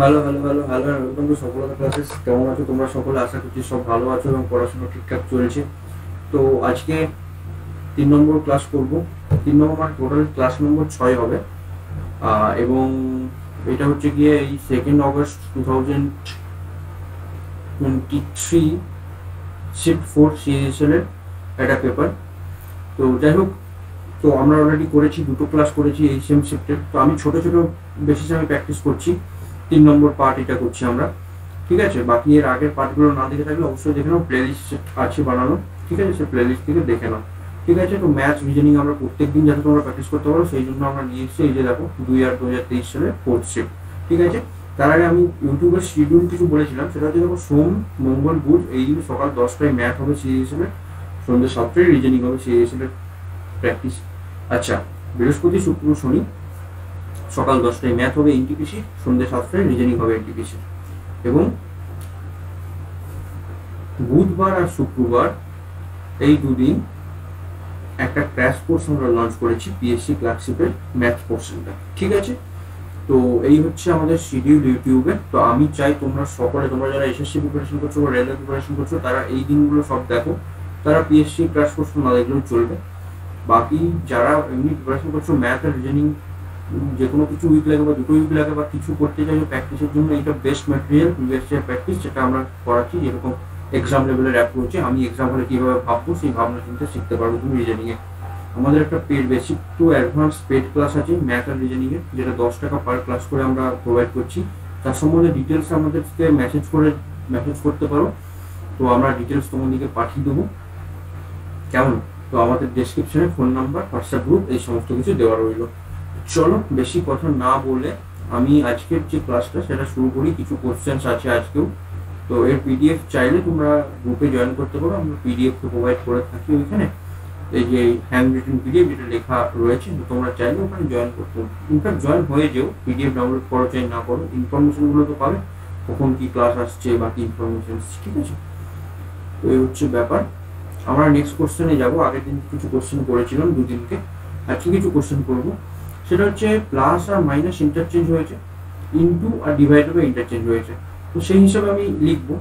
ভালো ভালো ভালো ভালো ওয়েলকাম টু সফলতা ক্লাসেস। কেমন আছো তোমরা সকলে? আশা করছি সব ভালো আছো এবং পড়াশোনা ঠিকঠাক চলছে। তো আজকে 3 নম্বর ক্লাস করব। 3 নম্বর মানে টোটাল ক্লাস নম্বর 6 হবে। এবং এটা হচ্ছে গিয়ে এই 2 আগস্ট 2023 শিফট 4 সিএসএল এর একটা পেপার। তো যাই হোক, তো আমরা অলরেডি করেছি, দুটো ক্লাস করেছি এই সেম শিফটের। তো আমি ছোট ছোট বেসিসে আমি প্র্যাকটিস করছি। 3 নম্বর পার্ট এটা করছি আমরা, ঠিক আছে? বাকি এর আগের পার্টগুলো না দেখে থাকলে অবশ্যই দেখে নাও, প্লেলিস্ট আছে বানানো, ঠিক আছে? সেই প্লেলিস্ট থেকে দেখে নাও, ঠিক আছে? তো ম্যাথ রিজনিং আমরা প্রত্যেক দিন যাতে তোমরা প্র্যাকটিস করতে পারো সেই জন্য আমরা নিয়ে এসেছি এই যে দেখো 2 আর 2023 সালের 4th শিফট, ঠিক আছে? তার আগে আমি ইউটিউবের শিডিউল কিছু বলেছিলাম, সেটা হচ্ছে দেখো সোম মঙ্গল বুধ এই দিন সকাল 10টায় ম্যাথ হবে সিএসএল এর, সন্ধ্যে 7টায় রিজনিং হবে সিএসএল এর প্র্যাকটিস। আচ্ছা, বৃহস্পতি শুক্র শনি সকাল 10টায় ম্যাথ হবে এনটিপিসি, সন্ধ্যে 7টায় রিজনিং হবে এনটিপিসি। এবং বুধবার আর শুক্রবার এই দুদিন একটা ক্র্যাশ কোর্স আমরা লঞ্চ করেছি পিএসসি ক্লার্কশিপের ম্যাথ পোর্শনটা, ঠিক আছে? তো এই হচ্ছে আমাদের শিডিউল ইউটিউবে। তো আমি চাই তোমরা সকলে, তোমরা যারা এসএসসি প্রিপারেশন করছো বা রেলওয়ে প্রিপারেশন করছো, তারা এই দিনগুলো সব দেখো। তারা পিএসসি ক্র্যাশ কোর্স না দেখলেও চলবে। বাকি যারা এমনি প্রিপারেশন করছো ম্যাথ আর রিজনিং, যে কোনো কিছু উইক লাগে বা দুটো উইক লাগে বা কিছু করতে চাইছো প্র্যাকটিসের জন্য, এটা best material previous year practice, যেটা আমরা করাচ্ছি। যেরকম এক্সাম লেভেলের অ্যাপ্রোচে আমি এক্সাম হলে কীভাবে ভাববো সেই ভাবনা চিন্তা শিখতে পারবো তুমি রিজনিংয়ে। আমাদের একটা paid basic to advance paid class আছে ম্যাথ আর রিজনিংয়ের, যেটা 10 টাকা পার ক্লাস করে আমরা প্রোভাইড করছি। তার সম্বন্ধে ডিটেলস আমাদেরকে মেসেজ করতে পারো। তো আমরা ডিটেলস তোমাদেরকে পাঠিয়ে দেবো, কেমন? তো আমাদের ডেসক্রিপশনে ফোন নাম্বার, হোয়াটসঅ্যাপ গ্রুপ এই সমস্ত কিছু দেওয়া রইল। চলো বেশি কথা না বলে আমি আজকের যে ক্লাসটা সেটা শুরু করি। কিছু কোশ্চেন্স আছে আজকেও। তো এর পিডিএফ চাইলে তোমরা গ্রুপে জয়েন করতে পারো, আমরা পিডিএফ তো প্রোভাইড করে থাকি ওইখানে। এই যে হ্যান্ড রিটেন পিডিএফ যেটা লেখা রয়েছে, তো তোমরা চাইলে ওখানে জয়েন করতে, ইনফ্যাক্ট জয়েন হয়ে যেও, পিডিএফ ডাউনলোড করো চাই না করো, ইনফরমেশনগুলো তো পাবে, কখন কি ক্লাস আসছে বাকি ইনফরমেশন, ঠিক আছে? তো এই হচ্ছে ব্যাপার। আমরা নেক্সট কোশ্চেনে যাবো। আগের দিন কিছু কোশ্চেন করেছিলাম দুদিনকে, আজকে কিছু কোশ্চেন করবো। সেটা হচ্ছে প্লাস আর মাইনাস ইন্টারচেঞ্জ হয়েছে, ইনটু আর ডিভাইডেবল ইন্টারচেঞ্জ হয়েছে। তো সেই হিসাবে আমি লিখবো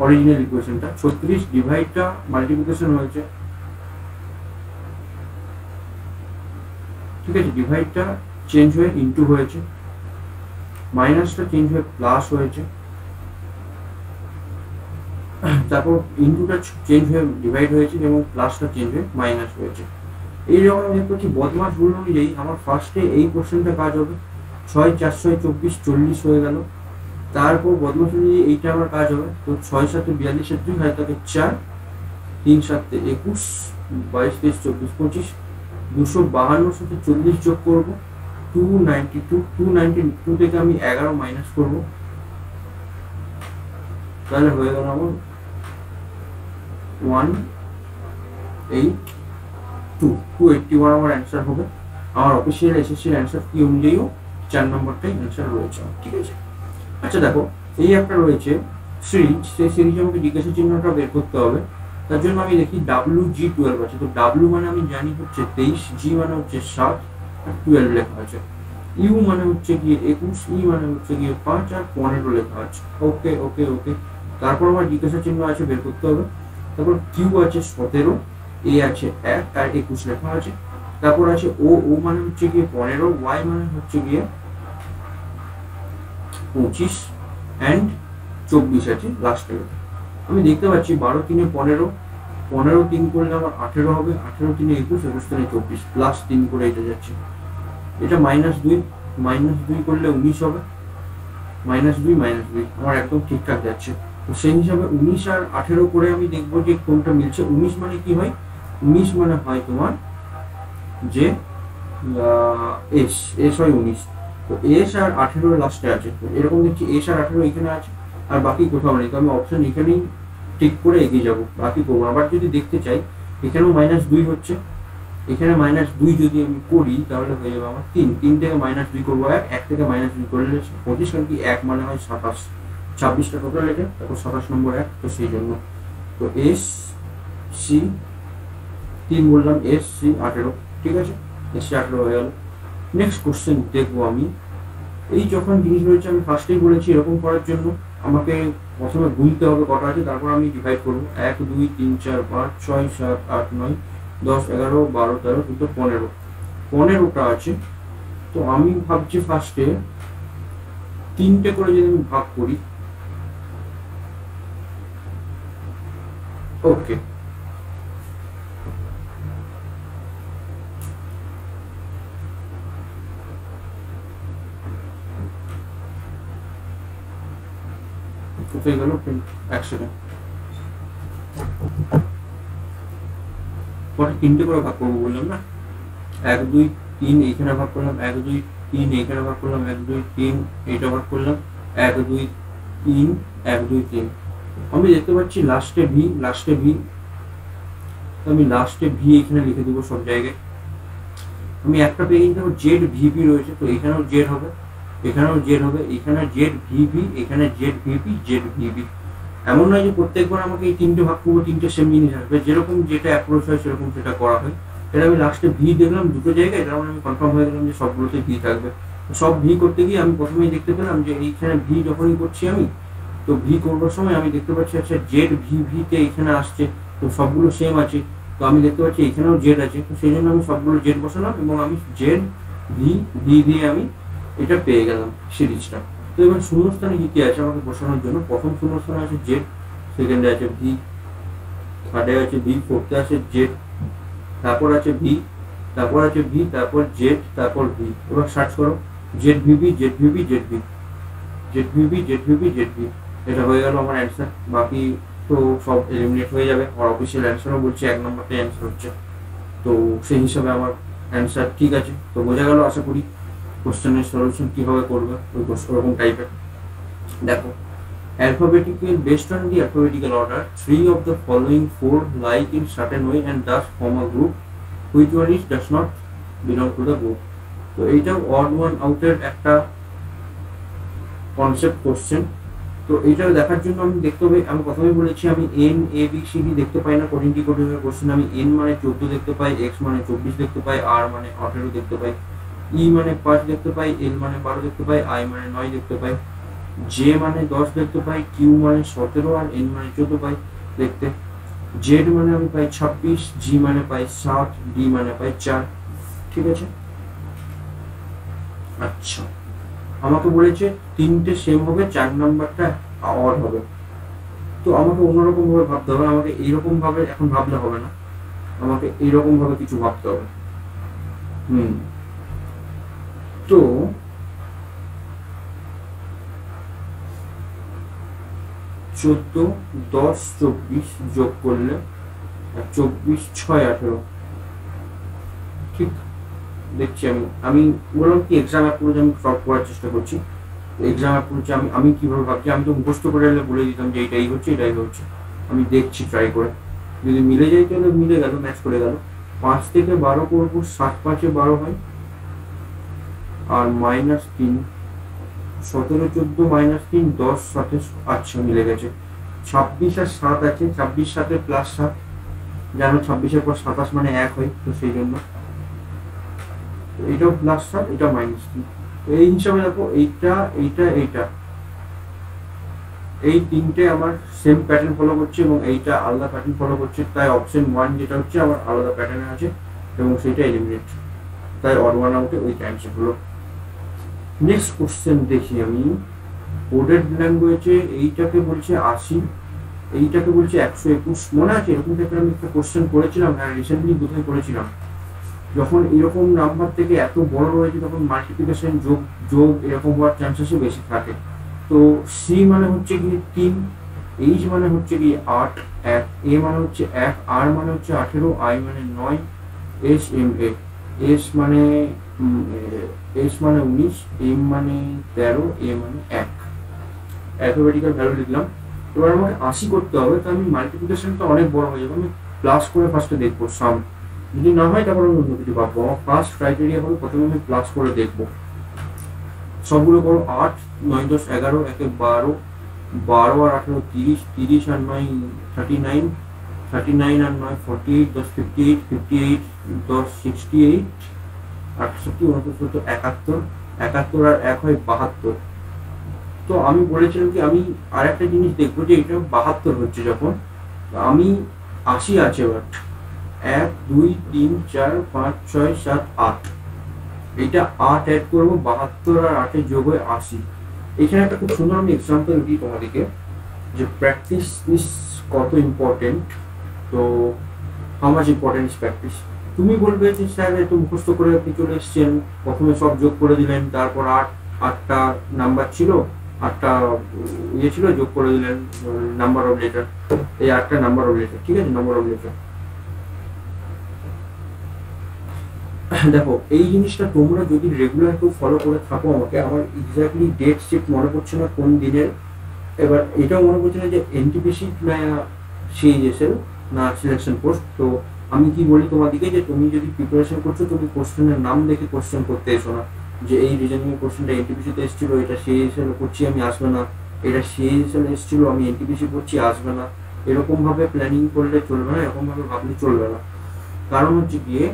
অরিজিনাল ইকুয়েশনটা। 36 ডিভাইডটা মাল্টিপ্লিকেশন হয়েছে, ঠিক আছে? ডিভাইডটা চেঞ্জ হয়ে ইনটু হয়েছে, মাইনাসটা চেঞ্জ হয়ে প্লাস হয়েছে, তারপর ইনটুটা চেঞ্জ হয়ে ডিভাইড হয়েছে এবং প্লাসটা চেঞ্জ হয়ে মাইনাস হয়েছে। এই রকম আমি দেখতে পাচ্ছি বদমাস রুল অনুযায়ী আমার ফার্স্টে এই কোশ্চেনটা কাজ হবে। 6 4 6 24 40 হয়ে গেল। তারপর বদমাস অনুযায়ী এইটা আমার কাজ হবে। তো 6 7 42 2 হয় তাকে 4, 3 7 21, 22 23 24 25, 252 সাথে 40 যোগ করবো, 292। 292 থেকে আমি 11 মাইনাস করবো, তাহলে হয়ে গেল আমার 281 আমার অ্যান্সার হবে। আমার অফিসিয়াল এসএসসির অ্যান্সার কি অনুযায়ীও 4 নম্বরটাই অ্যান্সার রয়েছে, ঠিক আছে? আচ্ছা দেখো, এই একটা রয়েছে সিরিজ, সেই সিরিজে আমাকে জিজ্ঞাসা চিহ্নটা বের করতে হবে। তার জন্য আমি দেখি WG12 আছে। তো ডাব্লিউ মানে আমি জানি হচ্ছে 23, জি মানে হচ্ছে 7 আর 12 লেখা আছে, ইউ মানে হচ্ছে গিয়ে 21, ই মানে হচ্ছে গিয়ে 5 আর 15 লেখা আছে। ওকে ওকে ওকে। তারপর আমার জিজ্ঞাসা চিহ্ন আছে, বের করতে হবে। তারপর কিউ আছে 17, এ আছে 1 আর 21 লেখা আছে। তারপর আছে ও, ও মানে হচ্ছে গিয়ে 15, ওয়াই মানে হচ্ছে গিয়ে 25 অ্যান্ড 24 আছে লাস্টে। আমি দেখতে পাচ্ছি 12 3 15, 15 3 করলে আমার 18 হবে, 18 3 21, 21 3 24, প্লাস 3 করে এটা যাচ্ছে। এটা -2, -2 করলে 19 হবে, -2 -2 আমার একদম ঠিকঠাক যাচ্ছে। তো সেই হিসাবে 19 আর 18 করে আমি দেখবো যে কোনটা মিলছে। 19 মানে কি হয়? 19 মানে হয় তোমার যে এস, এস হয় 19। তো এস আর 18 লাস্টে আছে। তো এরকম দেখছি এস আর 18 এখানে আছে, আর বাকি কোথাও নেই। তো আমি অপশন এখানেই ঠিক করে এগিয়ে যাবো, বাকি করবো। আবার যদি দেখতে চাই এখানেও -2 হচ্ছে, এখানে -2 যদি আমি করি তাহলে হয়ে যাবে আমার 3, 3 থেকে -2 করবো 1, 1 থেকে -2 করলে 25, কারণ কি 1 মানে হয় 27, 26টা টোটাল এটা, তারপর 27 নম্বর 1, তো সেই জন্য। তো এস সি 3 বললাম, এস সি 18, ঠিক আছে? এস সি 18 হয়ে গেল। নেক্সট কোশ্চেন দেখবো আমি, এই যখন জিনিস রয়েছে আমি ফার্স্টেই বলেছি এরকম করার জন্য আমাকে প্রথমে গুনতে হবে কটা আছে, তারপর আমি ডিভাইড করবো 1 2 3 4 5 6 7 8 9 10 11 12 13 14 15, 15টা আছে। তো আমি ভাবছি ফার্স্টে 3টে করে যদি আমি ভাগ করি, ওকে কোথায় গেল, এক সেকেন্ড, পরে 3টে করে ভাগ করবো বললাম না, 1 2 3 এইখানে ভাগ করলাম, 1 2 3 এইখানে ভাগ করলাম, 1 2 3 এইটা ভাগ করলাম, 1 2 3 1 2 3। আমি দেখতে পাচ্ছি লাস্টে ভি, আমি লাস্টে ভি এখানে লিখে দেবো সব জায়গায়। আমি একটা পেয়ে গেছি দেখো জেড ভিপি রয়েছে, তো এখানেও জেড হবে, এখানেও জেড হবে, এখানে জেড ভিপি, এখানে জেড ভিপি, জেড ভিপি। এমন নয় যে প্রত্যেকবার আমাকে এই 3টে ভাগ করবো 3টে সেম জিনিস আসবে, যেরকম যেটা অ্যাপ্রোচ হয় সেরকম সেটা করা হয়। এটা আমি লাস্টে ভি দেখলাম দুটো জায়গায়, এটা আমি কনফার্ম হয়ে গেলাম যে সবগুলোতে ভি থাকবে। সব ভি করতে গিয়ে আমি প্রথমেই দেখতে পেলাম যে এইখানে ভি যখনই করছি আমি, তো ভি করবার সময় আমি দেখতে পাচ্ছি আচ্ছা জেড ভি ভিতে এখানে আসছে, তো সবগুলো সেম আছে। তো আমি দেখতে পাচ্ছি এখানেও জেড আছে, তো সেই জন্য আমি সবগুলো জেড বসালাম এবং আমি জেড ভি ভি দিয়ে আমি এটা পেয়ে গেলাম সিরিজটা। তো এবার শূন্যস্থানে কি কি আছে আমাকে বসানোর জন্য, প্রথম শূন্যস্থানে আছে জেড, সেকেন্ডে আছে ভি, থার্ডে আছে ভি, ফোর্থে আছে জেড, তারপর আছে ভি, তারপর আছে ভি, তারপর জেড, তারপর ভি। এবার সার্চ করো Z VB, Z VB, Z V, Z VB, Z VB, Z V. এটা হয়ে গেল আমার অ্যান্সার। বাকি তো সব এলিমিনেট হয়ে যাবে, আর অফিসিয়াল অ্যান্সারও বলছে 1 নম্বরটাই অ্যান্সার হচ্ছে। তো সেই হিসাবে আমার অ্যান্সার ঠিক আছে। তো বোঝা গেল আশা করি কোশ্চেনের সলিউশন কিভাবে করবে ওই ওরকম টাইপের। দেখো alphabetical based on the alphabetical order 3 of the following 4 like in certain way and thus form a group, which one is does not belong to the group। তো এইটাও odd one out এর একটা কনসেপ্ট কোশ্চেন। তো এইটাও দেখার জন্য আমি দেখতে হবে, আমি প্রথমে বলেছি আমি N A B C D দেখতে পাই না কোডিংটি কোডিংয়ের কোশ্চেন। আমি এন মানে 14 দেখতে পাই, এক্স মানে 24 দেখতে পাই, আর মানে 18 দেখতে পাই, ই মানে 5 দেখতে পাই, এল মানে 12 দেখতে পাই, আই মানে 9 দেখতে পাই, জে মানে 10 দেখতে পাই, কিউ মানে 17 আর এন মানে 14 পাই দেখতে, জেড মানে আমি পাই 26, জি মানে পাই 7, ডি মানে পাই 4। ঠিক আছে, আচ্ছা আমাকে বলেছে 3টে সেম হবে, 4 নাম্বারটা অড হবে। তো আমাকে অন্যরকম ভাবে ভাবতে হবে, আমাকে এইরকম ভাবে এখন ভাবলে হবে না, আমাকে এইরকম ভাবে কিছু ভাবতে হবে। তো 14 10 24 যোগ করলে 24 6 18, ঠিক দেখছি। আমি বললাম কি এক্সাম অ্যাপ্রোচ আমি সলভ করার চেষ্টা করছি। এক্সাম অ্যাপ্রোচে আমি কিভাবে ভাবছি, আমি তো মুখস্থ করে বলে দিতাম যে এটাই হচ্ছে এটাই হচ্ছে। আমি দেখছি ট্রাই করে, যদি মিলে যায় তাহলে মিলে গেল, ম্যাচ করে গেল। 5 থেকে 12 করবো, 7 5 12 হয়, আর -3, 17 14 -3 10 7, আচ্ছা মিলে গেছে। 26 আর 7 আছে, 26 7 +7, জানো 26-এর পর 27 মানে 1 হয়, তো সেই জন্য এইটাও +7 এটা -3। তো এই হিসাবে দেখো এইটা এইটা এইটা এই 3টে আমার সেম প্যাটার্ন ফলো করছে এবং এইটা আলাদা প্যাটার্ন ফলো করছে, তাই অপশন 1 যেটা হচ্ছে আমার আলাদা প্যাটার্নে আছে এবং সেটা এলিমিনেট, তাই অড ওয়ান আউটে ওই অ্যান্সার হলো। নেক্সট কোশ্চেন দেখি আমি, কোডেড ল্যাঙ্গুয়েজে এইটাকে বলছে 80, এইটাকে বলছে 121। মনে আছে এরকম টাইপের আমি একটা কোশ্চেন করেছিলাম, হ্যাঁ রিসেন্টলি বোধহয় করেছিলাম। যখন এরকম নাম্বার থেকে এত বড় রয়েছে তখন মাল্টিপ্লিকেশন যোগ যোগ এরকম হওয়ার চান্সেসও বেশি থাকে। তো সি মানে হচ্ছে কি 3, এইচ মানে হচ্ছে কি 8 1, এ মানে হচ্ছে 1, আর মানে হচ্ছে 18, আই মানে 9, এস এম এ, এস মানে 19, এম মানে 13, এ মানে 1। অ্যালফাবেটিক্যাল ভ্যালু লিখলাম। এবার আমাকে 80 করতে হবে, তো আমি মাল্টিপ্লিকেশনটা অনেক বড় হয়ে যাবে, আমি প্লাস করে ফার্স্টে দেখবো সাম, যদি না হয় তারপর আমি অন্য কিছু পাবো। আমার ফার্স্ট ক্রাইটেরিয়া হলো প্রথমে আমি প্লাস করে দেখবো। সবগুলো করো 8 9 10 11, 1 12, 12 আর 18 30, 30 আর 9 39, 39 আর 9 48, 10 58, 58 10 68, 68 69 71, 71 আর 1 হয় 72। তো আমি বলেছিলাম কি আমি আর একটা জিনিস দেখবো যে এটা 72 হচ্ছে যখন, আমি 80 আছে, এবার 1 2 3 4 5 6 7 8, এইটা 8 অ্যাড করবো, 72 আর 8 যোগ হয় 80। এখানে একটা খুব সুন্দর আমি এক্সাম্পল দিই তোমাদেরকে যে প্র্যাকটিস ইজ কত ইম্পর্টেন্ট। তো how much important is practice. তুমি বলবে যে স্যার একটু মুখস্থ করে আপনি চলে এসছেন, প্রথমে সব যোগ করে দিলেন, তারপর 8টা নাম্বার ছিল, 8টা ইয়ে ছিল, যোগ করে দিলেন নাম্বার অফ লেটার, এই 8টা নাম্বার অফ লেটার, ঠিক আছে, নাম্বার অফ লেটার। দেখো এই জিনিসটা তোমরা যদি রেগুলার কেউ ফলো করে থাকো, আমাকে আমার এক্স্যাক্টলি ডেট শিফট মনে পড়ছে না কোন দিনের, এবার এটাও মনে পড়ছে না যে এনটিপিসি না সিএইচএসএল না সিলেকশন পোস্ট। তো আমি কি বলি তোমাদেরকে যে তুমি যদি প্রিপারেশন করছো, তুমি কোশ্চেনের নাম দেখে কোশ্চেন করতে এসো না, যে এই রিজনিং কোশ্চেনটা এনটিপিসিতে এসেছিল, এটা সিএইচএসএল করছি আমি, আসবে না, এটা সিএইচএসএল এসেছিল আমি এনটিপিসি করছি, আসবে না, এরকম ভাবে প্ল্যানিং করলে চলবে না, এরকম ভাবে ভাবলে চলবে না। কারণ হচ্ছে গিয়ে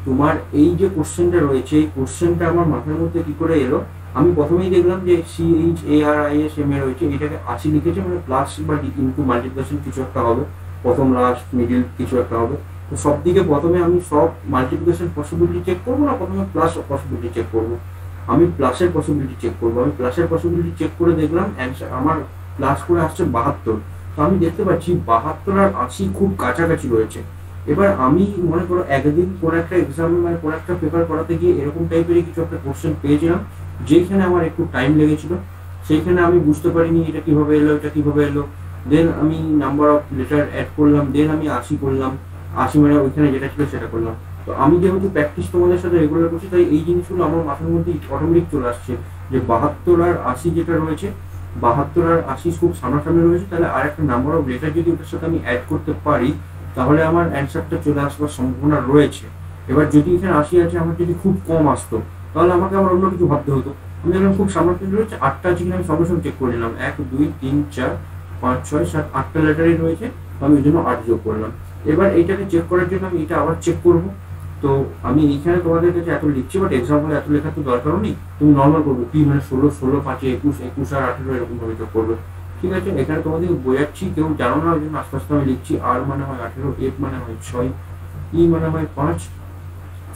তোমার এই যে কোশ্চেনটা রয়েছে, এই কোশ্চেনটা আমার মাথার মধ্যে কি করে এলো, আমি প্রথমেই দেখলাম যে CHARISM এ রয়েছে, এটাকে 80 লিখেছে, মানে প্লাস বা ইনটু মাল্টিপ্লিকেশন কিছু একটা হবে, প্রথম লাস্ট মিডিল কিছু একটা হবে। তো সব দিকে প্রথমে আমি সব মাল্টিপ্লিকেশন পসিবিলিটি চেক করবো না, প্রথমে প্লাস পসিবিলিটি চেক করবো, আমি প্লাসের পসিবিলিটি চেক করবো, আমি প্লাসের পসিবিলিটি চেক করে দেখলাম অ্যান্সার আমার প্লাস করে আসছে 72। তো আমি দেখতে পাচ্ছি 72 আর 80 খুব কাছাকাছি রয়েছে। এবার আমি মনে করো একদিন কোন একটা এক্সাম মানে কোন একটা পেপার করাতে গিয়ে এরকম টাইপেরই কিছু একটা কোশ্চেন পেয়েছিলাম, যেখানে আমার একটু টাইম লেগেছিল, সেইখানে আমি বুঝতে পারিনি এটা কিভাবে এলো, এটা কিভাবে এলো। দেন আমি নাম্বার অফ লেটার অ্যাড করলাম, দেন আমি 80 করলাম, 80 মানে ওইখানে যেটা ছিল সেটা করলাম। তো আমি যেহেতু প্র্যাকটিস তোমাদের সাথে রেগুলার করছি, তাই এই জিনিসগুলো আমার মাথার মধ্যে অটোমেটিক চলে আসছে যে 72 আর 80 যেটা রয়েছে, 72 আর 80 খুব সামনাসামনি রয়েছে, তাহলে আর একটা নাম্বার অফ লেটার যদি ওটার সাথে আমি অ্যাড করতে পারি, তাহলে আমার অ্যান্সারটা চলে আসবার সম্ভাবনা রয়েছে। এবার যদি এখানে 80 আছে, আমার যদি খুব কম আসতো, তাহলে আমাকে আবার অন্য কিছু ভাবতে হতো। আমি যখন খুব সামনাসামনি রয়েছে, 8টা আছে কিনা আমি সঙ্গে সঙ্গে চেক করে নিলাম, 1 2 3 4 5 6 7 8টা লেটারই রয়েছে, তো আমি ওই জন্য 8 যোগ করলাম। এবার এইটাকে চেক করার জন্য আমি এটা আবার চেক করবো। তো আমি এইখানে তোমাদের কাছে এত লিখছি, বাট এক্সাম হলে এত লেখার তো দরকারও নেই, তুমি নর্মাল করবে কি মানে 16 16 5 21 21 আর 18 এরকম ভাবে যোগ করবে, ঠিক আছে। এখানে তোমাদেরকে বোঝাচ্ছি, কেউ জানো না ওই জন্য আস্তে আস্তে আমি লিখছি। আর মানে হয় 18, এফ মানে হয় 6, ই মানে হয় 5,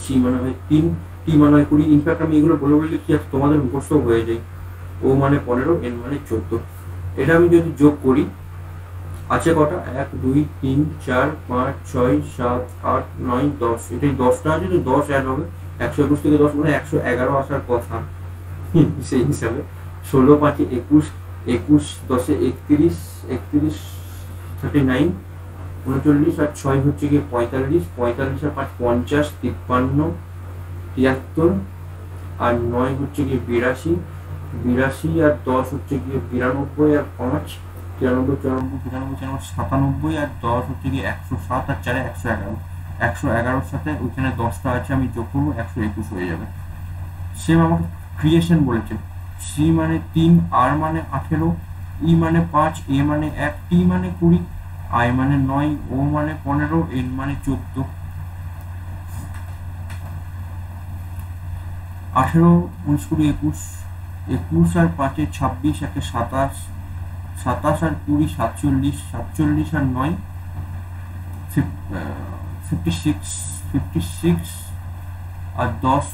সি মানে হয় 3, টি মানে হয় 20। ইনফ্যাক্ট আমি এগুলো বলে বলে লিখছি, তোমাদের মুখস্থ হয়ে যায়। ও মানে 15, এন মানে 14। এটা আমি যদি যোগ করি, আছে কটা, 1 2 3 4 5 6 7 8 9 10, এটাই 10টা আছে, তো 10 অ্যাড হবে, 121 থেকে 10 মানে 111 আসার কথা সেই হিসাবে। 16 5 21, 21 10 31, 31 39, 39 আর 6 হচ্ছে গিয়ে 45, 45 আর 5 50, 53 73, আর 9 হচ্ছে গিয়ে 82, 82 আর 10 হচ্ছে গিয়ে 92, আর 5 93 94 95 97, আর 10 হচ্ছে গিয়ে 107, আর 4 111, 111 সাথে ওইখানে 10টা আছে, আমি যোগ করবো 121 হয়ে যাবে। সেম আমাকে ক্রিয়েশন বলেছে, সি মানে 3, আর মানে 18, ই মানে 5, এ মানে 1, টি মানে 20, আই মানে 9, ও মানে 15, এন মানে 14। 18 19 20 21, 21 আর 5 26, 1 27, 27 আর 20 47, 47 আর 9 56, 56 আর 10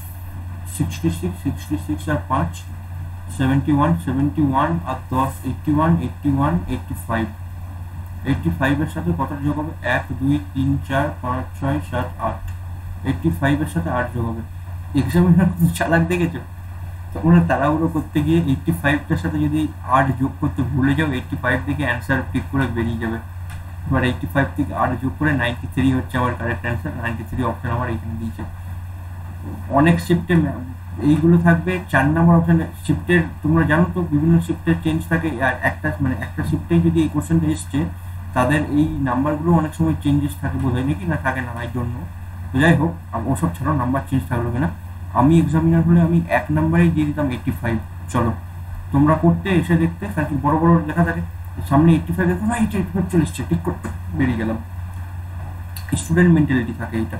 66, 66 আর 5 71, 71 আর 10 81, 81 85, 85 এর সাথে কত যোগ হবে, 1 2 3 4 5 6 7 8, 85 এর সাথে 8 যোগ হবে। এক্সামিনার খুব চালাক দেখেছো, তোমরা তাড়াহুড়ো করতে গিয়ে 85টার সাথে যদি 8 যোগ করতে ভুলে যাও, 85 থেকে অ্যান্সার পিক করে বেরিয়ে যাবে। এবার 85 থেকে 8 যোগ করে 93 হচ্ছে আমার কারেক্ট অ্যান্সার, 93 অপশন আমার এখানে দিয়েছে। অনেক শিফটে এইগুলো থাকবে, 4 নম্বর অপশানে শিফটের, তোমরা জানো তো বিভিন্ন শিফটের চেঞ্জ থাকে, আর একটা মানে একটা শিফটে যদি এই কোশ্চেনটা এসছে, তাদের এই নাম্বারগুলো অনেক সময় চেঞ্জেস থাকে, বোধ হয় নাকি না থাকে না, এই জন্য। তো যাই হোক, ওসব ছাড়াও নাম্বার চেঞ্জ থাকলো কিনা, আমি এক্সামিনার হলে আমি 1 নাম্বারেই দিয়ে দিতাম 85। চলো তোমরা করতে এসে দেখতে, কারণ বড় বড় লেখা থাকে সামনে 85 দেখো না, 85 চলে এসছে, ঠিক করতে বেরিয়ে গেলাম। স্টুডেন্ট মেন্টালিটি থাকে এইটা।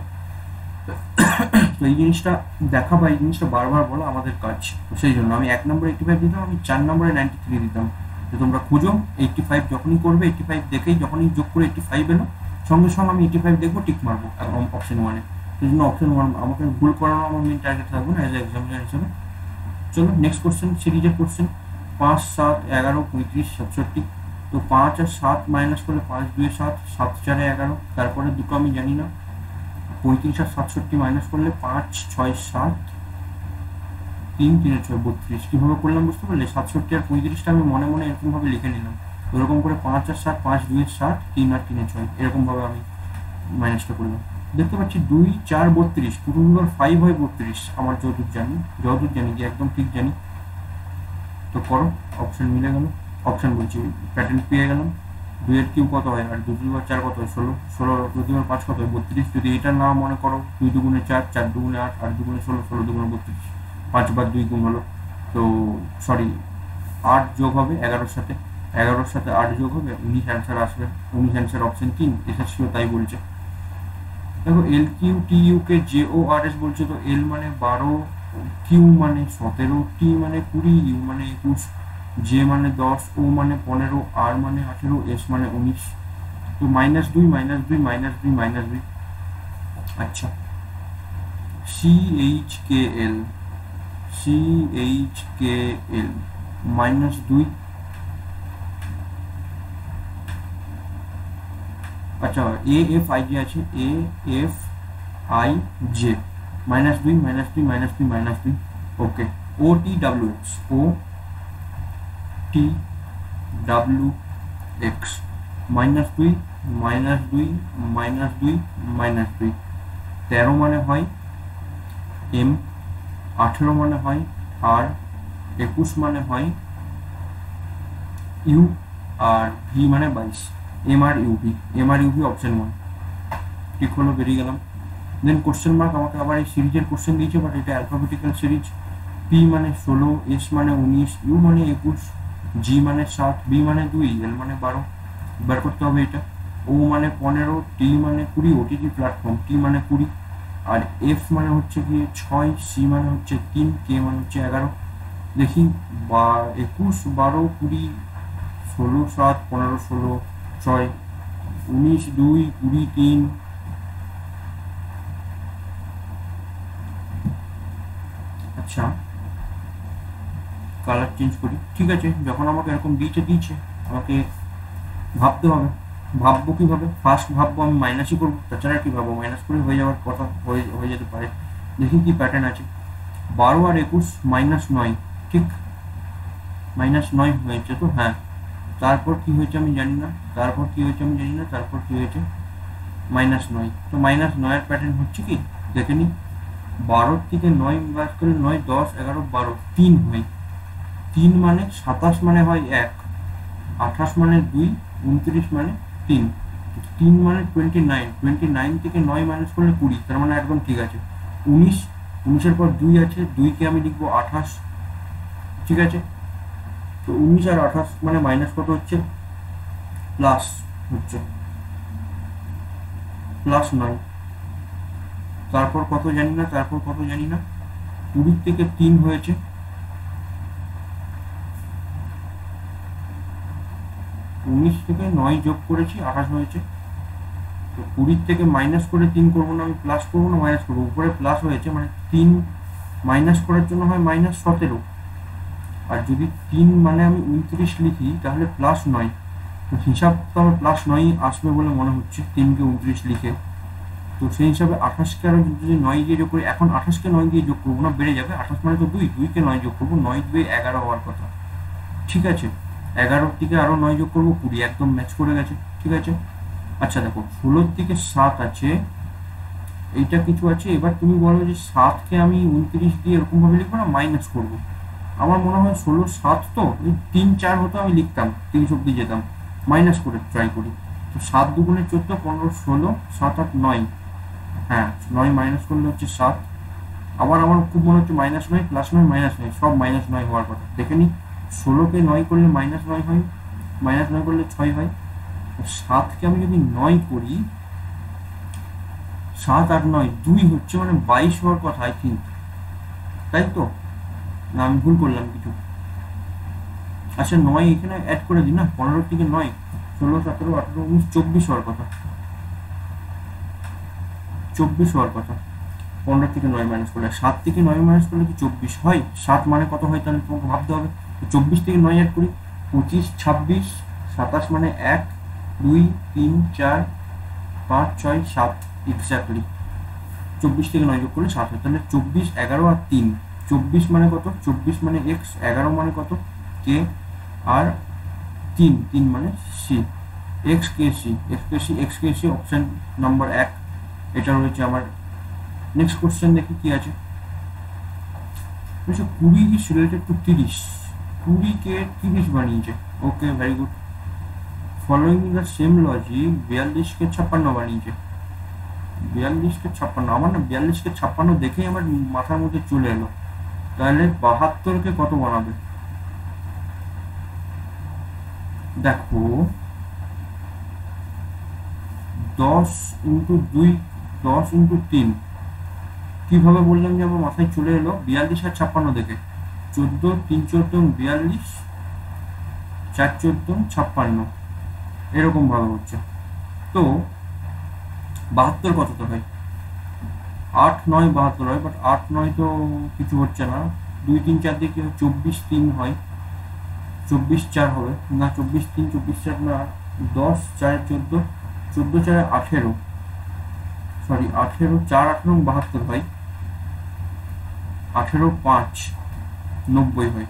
তো এই জিনিসটা দেখা বা এই জিনিসটা বারবার বলা আমাদের কাজ। তো সেই জন্য আমি 1 নম্বরে 85 দিতাম, আমি 4 নম্বরে 93 দিতাম। তো তোমরা খুঁজো 85 যখনই করবে, 85 দেখেই যখনই যোগ করে 85 এলো, সঙ্গে সঙ্গে আমি 85 দেখবো, টিক মারবো অপশন 1-এ। সেই জন্য অপশন 1 আমাকে ভুল করানো আমার মেন টার্গেট থাকবে না অ্যাজ এ এক্সামিনার হিসেবে। চলো নেক্সট কোশ্চেন, সিরিজের কোশ্চেন। 5, 7, 11, 35, 67। তো 5 আর 7 মাইনাস করলে 5 2 7, 7 4 11। তারপরে দুটো আমি জানি না, 35 আর 67 মাইনাস করলে 5 6 7, 3 3 6 32। কীভাবে করলাম বুঝতে পারলে? 67 আর 35টা আমি মনে মনে এরকমভাবে লিখে নিলাম। ওরকম করে 5 আর 7, 5 2 7, 3 আর 3 6, এরকমভাবে আমি মাইনাসটা করলাম। দেখতে পাচ্ছি 2 4 32, 2 5 হয় 32, আমার যতদূর জানি যে একদম ঠিক জানি। তো করো, অপশন মিলে গেল, অপশন বলছি প্যাটার্ন পেয়ে গেলাম। 2 এর কিউব কত হয়, আর 2 2 4 কত হয় 16, 16 2 2 5 কত হয় 32। যদি এটা না মনে করো, 2 2 4, 4 2 8, 8 2 16, 16 2 32, 5 বার 2 গুণ হলো। তো সরি, 8 যোগ হবে 11-র সাথে, 11-র সাথে 8 যোগ হবে, 19 অ্যান্সার আসবে। 19 অ্যান্সার অপশন 3, এসএসসিও তাই বলছে। দেখো L Q T U K J O R S বলছে, তো এল মানে 12, কিউ মানে 17, টি মানে 20, ইউ মানে 21, জে মানে 10, ও মানে 15, আর মানে 18, এস মানে 19। তো -2 -2 -2 -2। আচ্ছা, CHKL -2। আচ্ছা, AFI যে আছে, AFI J -2 -2 -2 -2। ওকে, OTWX -2 -2 -2 -2। 13 মানে হয় M, 18 মানে হয় R, 21 মানে হয় U, আর V মানে 22। MRUV অপশন 1 ঠিক হলো, বেরিয়ে গেলাম। দেন কোশ্চেন মার্ক, আমাকে আবার এই সিরিজের কোশ্চেন দিয়েছে, বাট এটা অ্যালফাবেটিক্যাল সিরিজ। P মানে 16, S মানে 19, U মানে 21, G মানে 7, B মানে 2, L মানে 12। বার করতে হবে এটা। O মানে 15, T মানে 20, OTT প্ল্যাটফর্ম, T মানে 20, আর F মানে হচ্ছে গিয়ে 6, C মানে হচ্ছে 3, K মানে হচ্ছে 11। দেখি 21 12 20 16 7 15 16 6 19 2 20 3। আচ্ছা, কালার চেঞ্জ করি, ঠিক আছে। যখন আমাকে এরকম দিয়েছে আমাকে ভাবতে হবে। ভাববো কীভাবে? ফার্স্ট ভাববো আমি মাইনাসই করবো, তাছাড়া কী ভাববো? মাইনাস করে হয়ে যাওয়ার কথা, হয়ে যেতে পারে। দেখি কি প্যাটার্ন আছে। 12 আর 21 -9, ঠিক -9 হয়েছে তো, হ্যাঁ। তারপর কি হয়েছে আমি জানি না, তারপর কি হয়েছে -9। তো -9 প্যাটার্ন হচ্ছে কি দেখে নি। 12 থেকে 9 বাদ করলে 9 10 11 12, 3 হয়। 3 মানে 27 মানে হয় 1, 28 মানে 2, 29 মানে 3। 3 মানে 29, 29 থেকে 9 মাইনাস করলে 20, তার মানে একদম ঠিক আছে। 19, 19-এর পর 2 আছে, 2-কে আমি লিখবো 28, ঠিক আছে। তো 19 আর 28 মানে মাইনাস কত হচ্ছে, প্লাস হচ্ছে +9। তারপর কত জানি না, 20 থেকে 3 হয়েছে, 19 থেকে 9 যোগ করেছি 28 হয়েছে। তো 20 থেকে মাইনাস করে 3 করবো না, আমি প্লাস করবো না মাইনাস করবো, উপরে প্লাস হয়েছে মানে 3 মাইনাস করার জন্য হয় -17। আর যদি 3 মানে আমি 29 লিখি তাহলে +9, তো হিসাব তো আমার +9 আসবে বলে মনে হচ্ছে 3-কে 29 লিখে। তো সেই হিসাবে 28-কে আরো যদি 9 দিয়ে যোগ করি, এখন 28-কে 9 দিয়ে যোগ করবো না, বেড়ে যাবে। 28 মানে তো 2, 2-কে 9 যোগ করবো, 9 2 11 হওয়ার কথা, ঠিক আছে। 11 থেকে আরো 9 যোগ করবো, 20, একদম ম্যাচ করে গেছে, ঠিক আছে। আচ্ছা দেখো, 16 থেকে 7 আছে, এইটা কিছু আছে। এবার তুমি বলো যে 7-কে আমি 29 দিয়ে এরকম ভাবে লিখবো না মাইনাস করবো। আমার মনে হয় 16 7 তো 3 4 হতো, আমি লিখতাম 30 অব্দি যেতাম, মাইনাস করে ট্রাই করি। তো 7 2 14 15 16 7 8 9, হ্যাঁ 9 মাইনাস করলে হচ্ছে 7। আবার আমার খুব মনে হচ্ছে -9 +9 -9, সব -9 হওয়ার কথা। দেখে নি, 16-কে 9 করলে -9 হয়, -9 করলে 6 হয়। 7-কে আমি যদি 9 করি, 7 8 9 2 হচ্ছে, মানে 22 হওয়ার কথা আই থিঙ্ক, তাই তো? না আমি ভুল করলাম কিছু? আচ্ছা 9 এখানে অ্যাড করে দিই না, 15 থেকে 9 16 17 18 19 24 হওয়ার কথা, 24 হওয়ার কথা। 15 থেকে 9 মাইনাস করলে, 7 থেকে 9 মাইনাস করলে কি 24 হয়? 7 মানে কত হয় তাহলে তোমাকে ভাবতে হবে। 24 থেকে 9 অ্যাড করি, 25 26 27 মানে 1 2 3 4 5 6 7 এক্স্যাক্টলি। 24 থেকে 9 যোগ করলে 7 হয়, তাহলে 24 11 আর 3। 24 মানে কত? 24 মানে এক্স, 11 মানে কত? কে, আর 3 মানে C. X K C, x K C option number 1 এটা রয়েছে আমার। নেক্সট কোশ্চেন দেখি কি আছে। 20 is related to 30, 20 কে 30 বানিয়েছে। Okay, very good. Following the same logic 42 কে 56 বানিয়েছে। 42 কে 56, আমার না 42 কে 56 দেখেই আমার মাথার মধ্যে চলে এলো, তাহলে 72 কে কত বানাবে? দেখো 10 ইন্টু 2, 10 ইন্টু 3, কিভাবে বললাম যে আমার মাথায় চলে এলো 42 আর 56 দেখে? 14 3 14 42, 4 14 56, এরকম ভাবে হচ্ছে। তো 72 কত তো হয়? 8 9 72 হয়, বাট 8 9 তো কিছু হচ্ছে না। 2 3 4 দিয়ে কি হয়? 24 3 হয়, 24 4 হবে না, 24 3 24 4 না, 10 4 14, 14 4 18, সরি 18 4 18 72 হয়, 18 5 90 হয়।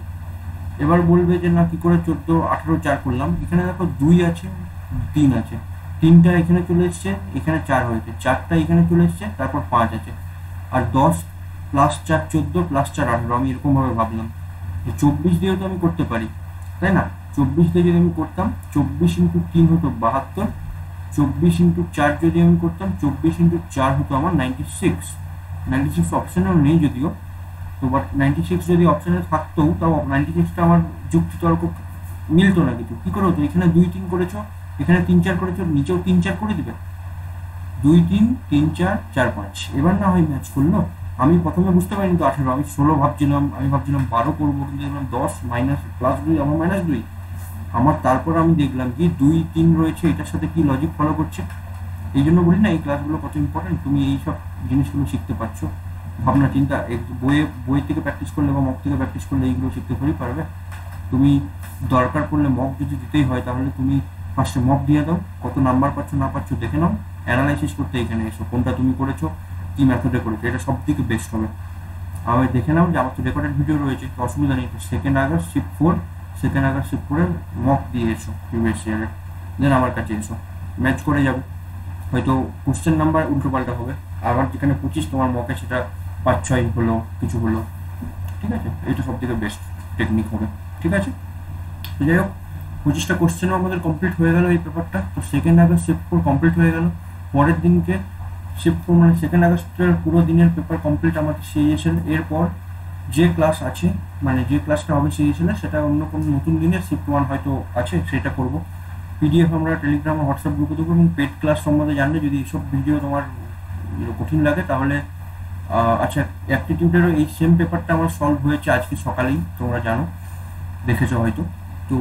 এবার বলবে যে না কি করে 14 18 4 করলাম? এখানে দেখো 2 আছে 3 আছে, 3টা এখানে চলে এসছে, এখানে 4 হয়েছে, 4টা এখানে চলে এসছে, তারপর 5 আছে, আর 10 প্লাস 4 14 প্লাস 4 18। আমি এরকম ভাবে ভাবলাম যে 24 দিয়েও তো আমি করতে পারি, তাই না? 24 দিয়ে যদি আমি করতাম, 24 ইন্টু 3 হতো 72, 24 ইন্টু 4 যদি আমি করতাম, 24 ইন্টু 4 হতো আমার 96। 96 অপশনেও নেই যদিও, তো বাট 96 যদি অপশনে থাকতো, তাও 96টা আমার যুক্তি তর্ক মিলতো না কিছু। কি করে হতো? এখানে 2 3 করেছো, এখানে 3 4 করেছো, নিচেও 3 4 করে দিবে, 2 3 3 4 4 5, এবার না হয় ম্যাচ করলো। আমি প্রথমে বুঝতে পারিনি তো 18, আমি 16 ভাবছিলাম, আমি ভাবছিলাম 12 করবো, কিন্তু দেখলাম 10 মাইনাস প্লাস 2 আমার মাইনাস 2 আমার। তারপর আমি দেখলাম কি 2 3 রয়েছে, এটার সাথে কি লজিক ফলো করছে। এই জন্য বলি না এই ক্লাসগুলো কত ইম্পর্টেন্ট, তুমি এই সব জিনিসগুলো শিখতে পারছো, ভাবনা চিন্তা বই থেকে প্র্যাকটিস করলে বা মক থেকে প্র্যাকটিস করলে এইগুলো শিখতে পারবে। তুমি দরকার পড়লে মক যদি দিতেই হয়, তাহলে তুমি ফার্স্টে মক দিয়ে দাও, কত নাম্বার পাচ্ছ না পাচ্ছ দেখে নাও, অ্যানালাইসিস করতে এখানে এসো, কোনটা তুমি করেছো, কি মেথডে করেছো, এটা সব থেকে বেস্ট হবে। আমি দেখে নাও যে আমার তো রেকর্ডেড ভিডিও রয়েছে, তো অসুবিধা নেই। 2nd August shift 4, 2nd August shift 4 mock দিয়ে এসো প্রিভিয়াস ইয়ারে, দেন আমার কাছে এসো, ম্যাচ করে যাবে। হয়তো কোশ্চেন নাম্বার উল্টো পাল্টা হবে, আবার যেখানে 25 তোমার মকে সেটা 5 6 হলো, কিছু হলো, ঠিক আছে? এটা সব থেকে বেস্ট টেকনিক হবে, ঠিক আছে? তো যাই হোক, 25টা কোশ্চেনও আমাদের কমপ্লিট হয়ে গেল এই পেপারটা। তো 2nd আগস্ট শিফট 4 কমপ্লিট হয়ে গেল। পরের দিনকে শিফট 4 মানে 2nd আগস্টের পুরো দিনের পেপার কমপ্লিট আমাদের সিএসএল। এরপর যে ক্লাস আছে, মানে যে ক্লাসটা হবে সিএসএল সেটা অন্য কোনো নতুন দিনের শিফট 1 হয়তো আছে, সেটা করব। পিডিএফ আমরা টেলিগ্রাম ও হোয়াটসঅ্যাপ গ্রুপে দেবো। এবং পেড ক্লাস সম্বন্ধে জানলে, যদি এইসব ভিডিও তোমার কঠিন লাগে, তাহলে আচ্ছা, অ্যাপটিটিউডেরও এই সেম পেপারটা আমার সলভ হয়েছে আজকে সকালেই, তোমরা জানো, দেখেছো হয়তো। তো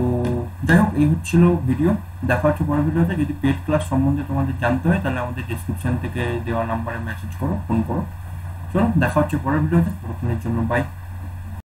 যাই হোক, এই হচ্ছিল ভিডিও, দেখা হচ্ছে পরের ভিডিওতে। যদি পেড ক্লাস সম্বন্ধে তোমাদের জানতে হয়, তাহলে আমাদের ডিসক্রিপশন থেকে দেওয়া নাম্বারে মেসেজ করো, ফোন করো। চলো দেখা হচ্ছে পরের ভিডিওতে, ততক্ষণের জন্য বাই।